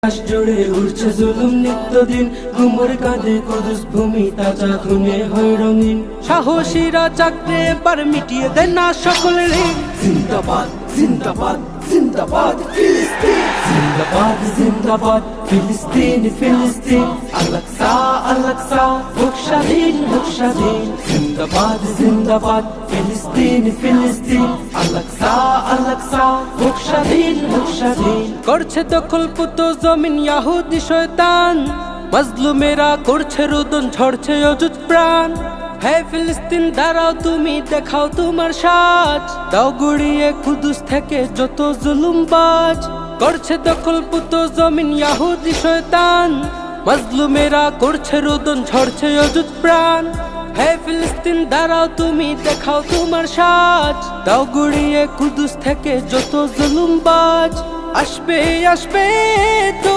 জুড়ে উঠছে জুলুম নিত্যদিন, ঘুমর কাঁধে কুদুস ভূমি তাজা খুনে হয় রঙিন। সাহসীরা চাকরে এবার মিটিয়ে দেন না সকলের ঋণ। জিন্দাবাদ জিন্দাবাদ জিন্দাবাদ ফিলিস্তিন, জিন্দাবাদ জিন্দাবাদ ফিলিস্তিন ফিলিস্তিন। আল-আকসা আল-আকসা হোক স্বাধীন হোক স্বাধীন। জিন্দাবাদ জিন্দাবাদ ফিলিস্তিন ফিলিস্তিন। আল-আকসা আল-আকসা হোক স্বাধীন হোক স্বাধীন। করছে দখল পুত জমিন ইয়াহুদি শয়তান, মাজলুমেরা করছে রোদন ঝরছে অযুত প্রাণ। হে ফিলিস্তিন দাঁড়াও তুমি দেখাও তোমার সাজ, দাও গুড়িয়ে কুদুস থেকে যত জুলুমবাজ। করছে দখল পুত জমিন ইয়াহুদি শয়তান, মাজলুমেরা করছে রোদন ঝরছে অযুত প্রাণ। হে ফিলিস্তিন দাঁড়াও তুমি দেখাও তোমার সাজ, দাও গুড়িয়ে কুদুস থেকে যত জুলুমবাজ। আসবে আসবে তো